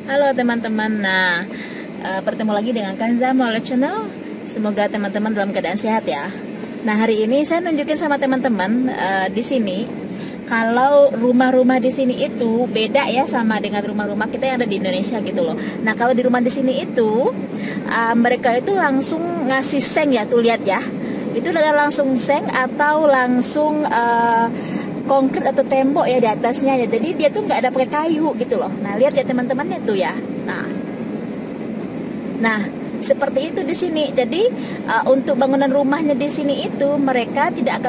Halo teman-teman, bertemu lagi dengan Kanza melalui channel. Semoga teman-teman dalam keadaan sehat ya. Nah, hari ini saya nunjukin sama teman-teman di sini kalau rumah-rumah di sini itu beda ya sama dengan rumah-rumah kita yang ada di Indonesia gitu loh. Nah, kalau di rumah di sini itu mereka itu langsung ngasih seng ya, tuh lihat ya. Itu adalah langsung seng atau langsung konkret atau tembok ya di atasnya ya. Jadi dia tuh nggak ada pakai kayu gitu loh. Nah, lihat ya teman-teman itu ya. Nah, seperti itu di sini. Jadi untuk bangunan rumahnya di sini itu mereka tidak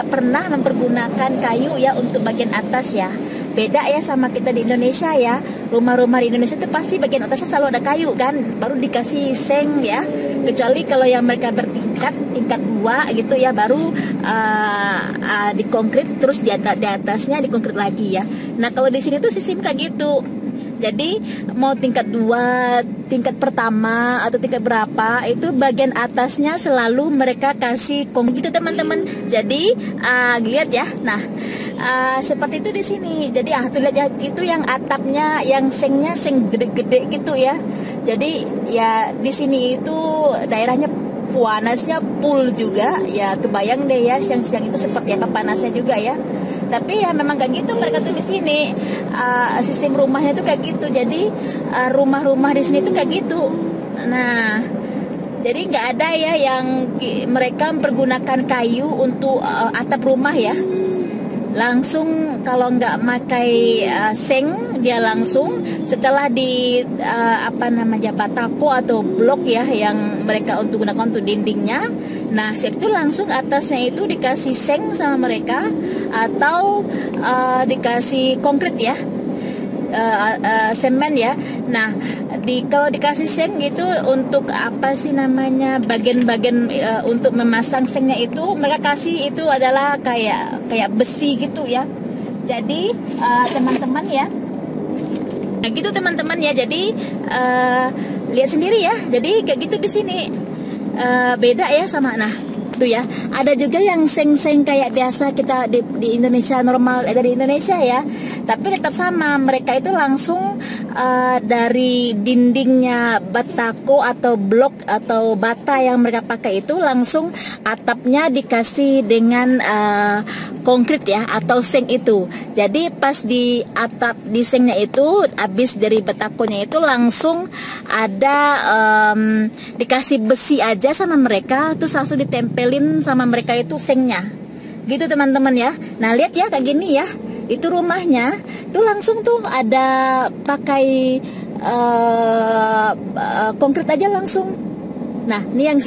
pernah mempergunakan kayu ya untuk bagian atas ya. Beda ya sama kita di Indonesia ya. Rumah-rumah di Indonesia itu pasti bagian atasnya selalu ada kayu kan, baru dikasih seng ya. Kecuali kalau yang mereka tingkat 2 gitu ya, baru dikonkret terus di atasnya dikonkret lagi ya. Nah, kalau di sini tuh sistem kayak gitu. Jadi mau tingkat 2, tingkat pertama atau tingkat berapa, itu bagian atasnya selalu mereka kasih konkret gitu teman-teman. Jadi lihat ya. Nah, seperti itu di sini. Jadi tuh lihat ya, itu yang atapnya, yang sengnya seng gede-gede gitu ya. Jadi ya di sini itu daerahnya panasnya full juga ya, kebayang deh ya siang-siang itu seperti apa panasnya juga ya. Tapi ya memang kayak gitu mereka tuh di sini sistem rumahnya tuh kayak gitu. Jadi rumah-rumah di sini tuh kayak gitu. Nah, jadi nggak ada ya yang mereka mempergunakan kayu untuk atap rumah ya. Langsung kalau nggak pakai seng, dia langsung setelah di batako atau blok ya yang mereka untuk gunakan untuk dindingnya. Nah, itu langsung atasnya itu dikasih seng sama mereka atau dikasih konkret ya, semen ya. Nah, kalau dikasih seng itu untuk apa sih namanya, bagian-bagian untuk memasang sengnya itu mereka kasih itu adalah kayak besi gitu ya. Jadi teman-teman ya, nah gitu teman-teman ya. Jadi lihat sendiri ya. Jadi kayak gitu di sini. Beda ya sama, nah tuh ya, ada juga yang seng-seng kayak biasa kita di Indonesia normal, dari Indonesia ya, tapi tetap sama, mereka itu langsung dari dindingnya batako atau blok atau bata yang mereka pakai itu langsung atapnya dikasih dengan konkret ya atau seng itu. Jadi pas di atap di sengnya itu, habis dari batakonya itu langsung ada dikasih besi aja sama mereka, terus langsung ditempelin sama mereka itu sengnya gitu teman-teman ya. Nah, lihat ya kayak gini ya, itu rumahnya tuh langsung tuh ada pakai konkret aja langsung. Nah, ini yang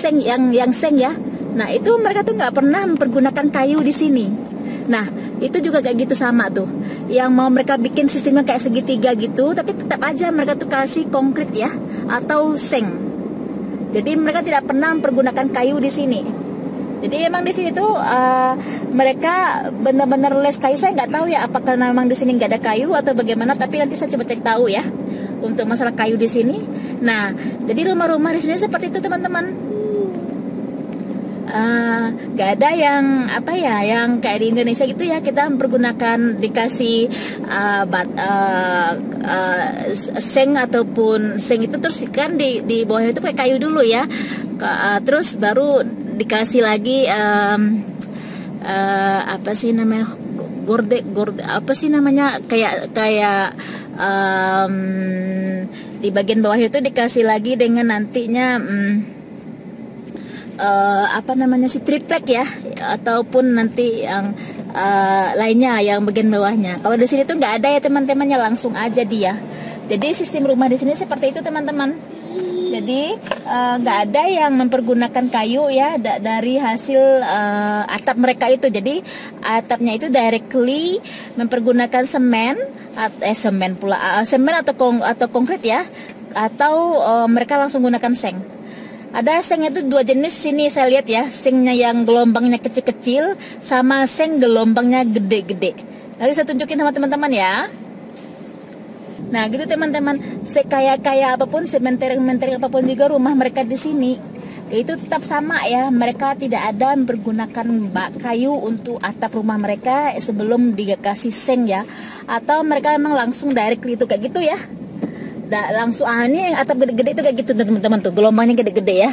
seng ya. Nah, itu mereka tuh nggak pernah mempergunakan kayu di sini. Nah, itu juga kayak gitu sama tuh. Yang mau mereka bikin sistemnya kayak segitiga gitu, tapi tetap aja mereka tuh kasih konkret ya atau seng. Jadi mereka tidak pernah mempergunakan kayu di sini. Jadi emang di sini tuh mereka benar-benar les kayu. Saya nggak tahu ya apakah memang di sini nggak ada kayu atau bagaimana. Tapi nanti saya coba cek tahu ya untuk masalah kayu di sini. Nah, jadi rumah-rumah di sini seperti itu teman-teman. Gak ada yang yang kayak di Indonesia gitu ya, kita mempergunakan dikasih seng ataupun seng itu terus kan di bawahnya itu pakai kayu dulu ya, terus baru dikasih lagi apa sih namanya, gorde apa sih namanya, kayak di bagian bawahnya itu dikasih lagi dengan nantinya si triplek ya, ataupun nanti yang lainnya yang bagian bawahnya. Kalau di sini tuh nggak ada ya teman-temannya, langsung aja dia. Jadi sistem rumah di sini seperti itu teman-teman. Jadi nggak ada yang mempergunakan kayu ya dari hasil atap mereka itu. Jadi atapnya itu directly mempergunakan semen atau konkret ya, atau mereka langsung gunakan seng. Ada sengnya itu 2 jenis sini saya lihat ya, sengnya yang gelombangnya kecil-kecil sama seng gelombangnya gede-gede. Nanti saya tunjukin sama teman-teman ya. Nah gitu teman-teman, kayak apapun, sementer apapun juga rumah mereka di sini itu tetap sama ya. Mereka tidak ada mempergunakan kayu untuk atap rumah mereka sebelum dikasih seng ya, atau mereka memang langsung direct itu kayak gitu ya. langsung ini yang atap gede-gede itu kayak gitu teman-teman tuh, gelombangnya gede-gede ya.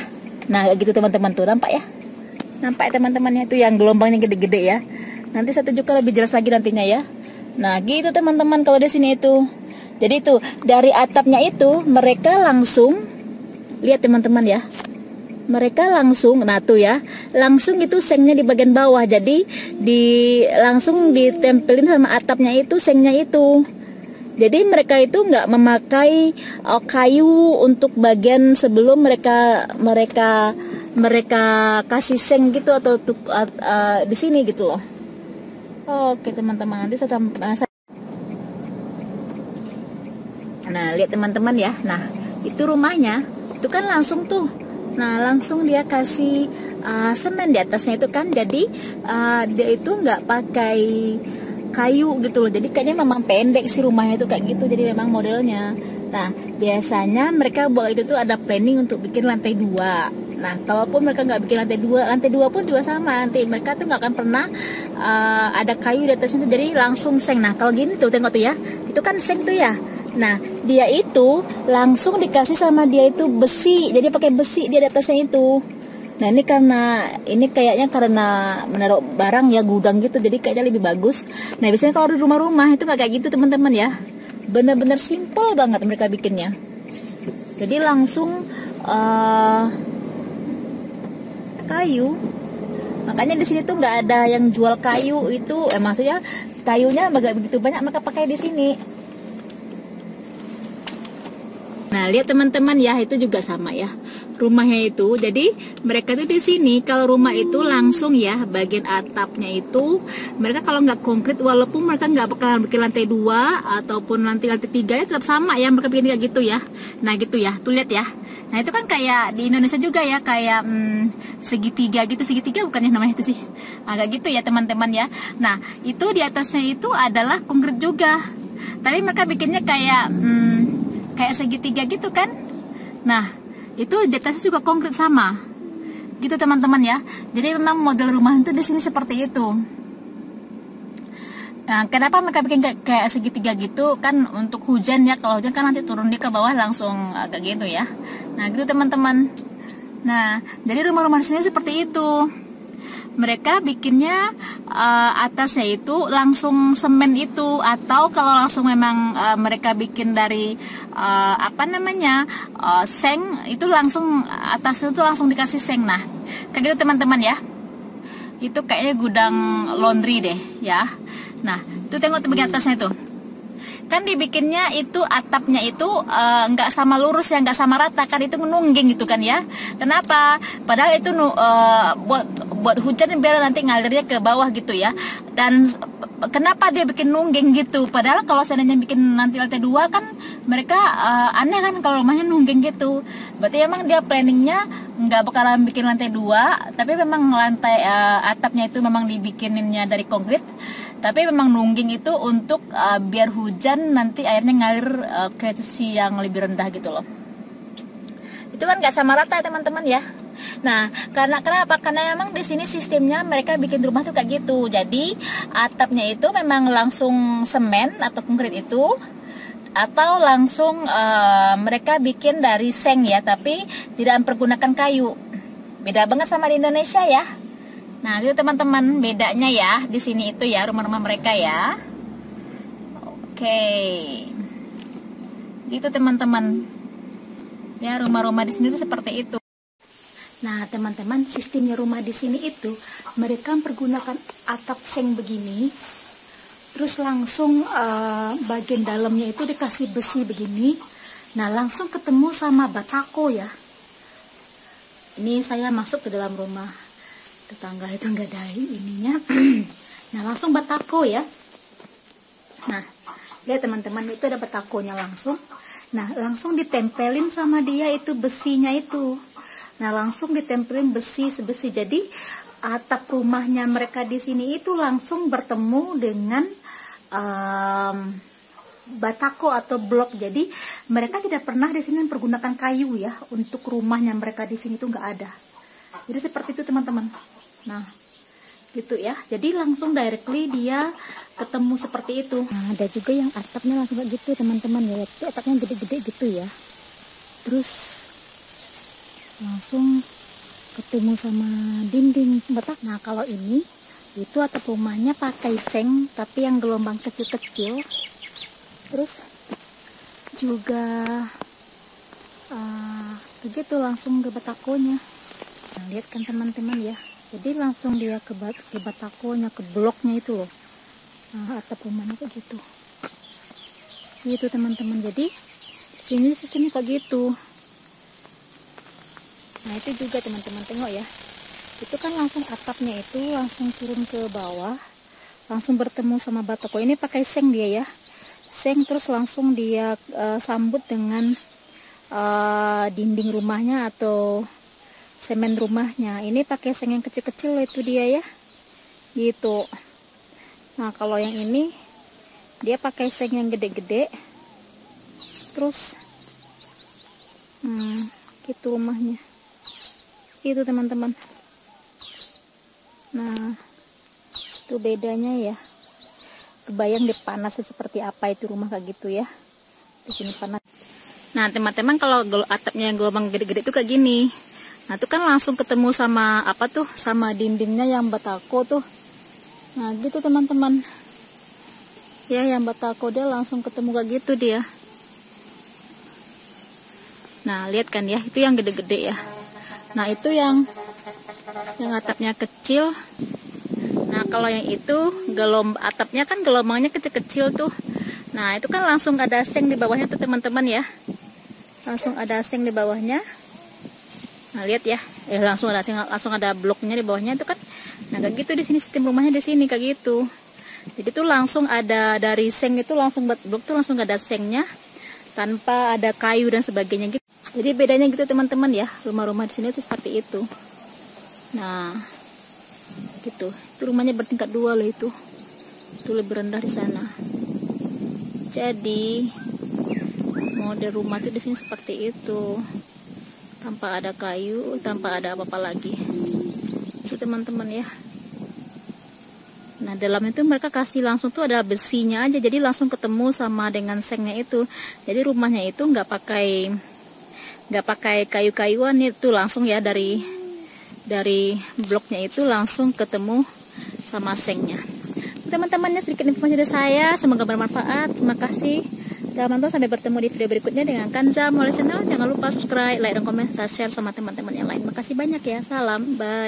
Nah kayak gitu teman-teman tuh, nampak ya, nampak teman-temannya itu yang gelombangnya gede-gede ya. Nanti saya tunjukkan lebih jelas lagi nantinya ya. Nah gitu teman-teman kalau di sini itu. Jadi itu dari atapnya itu mereka langsung lihat teman-teman ya. Mereka langsung, nah tuh ya, langsung itu sengnya di bagian bawah. Jadi langsung ditempelin sama atapnya itu sengnya itu. Jadi mereka itu nggak memakai kayu untuk bagian sebelum mereka kasih seng gitu atau di sini gitu loh. Oke teman-teman, nanti nah lihat teman-teman ya. Nah itu rumahnya itu kan langsung tuh. Nah langsung dia kasih semen di atasnya itu kan. Jadi dia itu nggak pakai kayu gitu loh. Jadi kayaknya memang pendek sih rumahnya itu kayak gitu. Jadi memang modelnya. Nah biasanya mereka buat itu tuh ada planning untuk bikin lantai 2. Nah kalaupun mereka nggak bikin lantai 2 pun juga sama. Nanti mereka tuh nggak akan pernah ada kayu di atasnya tuh. Jadi langsung seng. Nah kalau gini tuh tengok tuh ya, itu kan seng tuh ya. Nah dia itu langsung dikasih sama dia itu besi. Jadi pakai besi dia di atasnya itu. Nah ini kayaknya karena menaruh barang ya, gudang gitu, jadi kayaknya lebih bagus. Nah biasanya kalau di rumah-rumah itu nggak kayak gitu teman-teman ya, bener-bener simple banget mereka bikinnya. Jadi langsung kayu. Makanya di sini tuh nggak ada yang jual kayu itu, maksudnya kayunya nggak begitu banyak mereka pakai di sini. Nah lihat teman-teman ya, itu juga sama ya rumahnya itu. Jadi mereka tuh di sini kalau rumah itu langsung ya bagian atapnya itu mereka kalau nggak konkret, walaupun mereka nggak bakalan bikin lantai 2 ataupun lantai 3 ya tetap sama ya mereka bikin kayak gitu ya. Nah gitu ya, tuh lihat ya. Nah itu kan kayak di Indonesia juga ya, kayak segitiga gitu, segitiga bukannya namanya itu sih, agak gitu ya teman-teman ya. Nah itu di atasnya itu adalah konkret juga, tapi mereka bikinnya kayak kayak segitiga gitu kan. Nah itu di atasnya juga konkret sama gitu teman-teman ya. Jadi memang model rumah itu di sini seperti itu. Nah kenapa mereka bikin kayak segitiga gitu kan, untuk hujan ya, kalau hujan kan nanti turun dia ke bawah langsung agak gitu ya. Nah gitu teman-teman. Nah jadi rumah-rumah di sini seperti itu. Mereka bikinnya atasnya itu langsung semen itu, atau kalau langsung memang mereka bikin dari seng itu langsung atasnya itu langsung dikasih seng. Nah kayak gitu teman-teman ya. Itu kayaknya gudang laundry deh ya. Nah itu tengok tuh bagian atasnya itu kan dibikinnya itu atapnya itu nggak sama lurus ya, nggak sama rata kan, itu menungging gitu kan ya. Kenapa? Padahal itu buat hujan biar nanti ngalirnya ke bawah gitu ya. Dan kenapa dia bikin nungging gitu? Padahal kalau seandainya bikin nanti lantai 2 kan mereka aneh kan kalau rumahnya nungging gitu. Berarti emang dia planningnya nggak bakalan bikin lantai 2, tapi memang lantai atapnya itu memang dibikininnya dari konkret. Tapi memang nungging itu untuk biar hujan nanti airnya ngalir ke sisi yang lebih rendah gitu loh. Itu kan nggak sama rata teman-teman ya. Nah, kenapa? Karena memang di sini sistemnya mereka bikin rumah tuh kayak gitu. Jadi atapnya itu memang langsung semen atau konkret itu, atau langsung mereka bikin dari seng ya, tapi tidak mempergunakan kayu. Beda banget sama di Indonesia ya. Nah, itu teman-teman bedanya ya di sini itu ya rumah-rumah mereka ya. Oke. Gitu teman-teman. Ya, rumah-rumah di sini itu seperti itu. Nah, teman-teman, sistemnya rumah di sini itu mereka mempergunakan atap seng begini. Terus langsung bagian dalamnya itu dikasih besi begini. Nah, langsung ketemu sama batako ya. Ini saya masuk ke dalam rumah. Tetangga itu nggak ada ininya. Nah langsung batako ya. Nah lihat teman-teman, itu ada batakonya langsung. Nah langsung ditempelin sama dia itu besinya itu. Nah langsung ditempelin besi. Jadi atap rumahnya mereka di sini itu langsung bertemu dengan batako atau blok. Jadi mereka tidak pernah di sini mempergunakan kayu ya, untuk rumahnya mereka di sini itu nggak ada. Jadi seperti itu teman-teman. Nah gitu ya. Jadi langsung directly dia ketemu seperti itu. Nah, ada juga yang atapnya langsung kayak gitu teman-teman ya. Itu atapnya gede-gede gitu ya. Terus langsung ketemu sama dinding batak. Nah, kalau ini itu atap rumahnya pakai seng tapi yang gelombang kecil-kecil. Terus juga begitu langsung ke batakonya. Nah, lihat kan teman-teman ya. Jadi langsung dia ke batakonya, ke bloknya itu loh. Nah, atap rumahnya kayak gitu. Gitu teman-teman. Jadi sini sistemnya kayak gitu. Nah, itu juga teman-teman tengok ya. Itu kan langsung atapnya itu langsung turun ke bawah, langsung bertemu sama batako. Ini pakai seng dia ya. Seng terus langsung dia sambut dengan dinding rumahnya atau semen rumahnya. Ini pakai seng yang kecil-kecil itu dia ya. Gitu. Nah, kalau yang ini dia pakai seng yang gede-gede. Terus gitu rumahnya. Itu teman-teman. Nah, itu bedanya ya. Kebayang deh panasnya seperti apa itu rumah kayak gitu ya. Di sini panas. Nah, teman-teman kalau atapnya yang gelombang gede-gede itu kayak gini. Nah, itu kan langsung ketemu sama apa tuh? Sama dindingnya yang batako tuh. Nah, gitu teman-teman. Ya, yang batako dia langsung ketemu kayak gitu dia. Nah, lihat kan ya, itu yang gede-gede ya. Nah, itu yang atapnya kecil. Nah, kalau yang itu atapnya kan gelombangnya kecil-kecil tuh. Nah, itu kan langsung ada seng di bawahnya tuh teman-teman ya. Langsung ada seng di bawahnya. Nah, lihat ya. Langsung ada seng, langsung ada bloknya di bawahnya itu kan. Nah, kayak gitu di sini sistem rumahnya di sini kayak gitu. Jadi tuh langsung ada dari seng itu langsung blok tuh langsung ada sengnya tanpa ada kayu dan sebagainya gitu. Jadi bedanya gitu teman-teman ya, rumah-rumah di sini tuh seperti itu. Nah, gitu. Itu rumahnya bertingkat 2 loh itu. Itu lebih rendah di sana. Jadi model rumah tuh di sini seperti itu. Tanpa ada kayu, tanpa ada apa-apa lagi. Itu teman-teman ya. Nah, dalamnya tuh mereka kasih langsung tuh ada besinya aja. Jadi langsung ketemu sama dengan sengnya itu. Jadi rumahnya itu nggak pakai kayu-kayuan, itu langsung ya dari bloknya itu langsung ketemu sama sengnya. Teman-temannya sedikit informasi dari saya, semoga bermanfaat. Terima kasih teman-teman, sampai bertemu di video berikutnya dengan Kanza Moles Channel. Jangan lupa subscribe, like, dan komen, serta share sama teman-teman yang lain. Makasih banyak ya, salam, bye.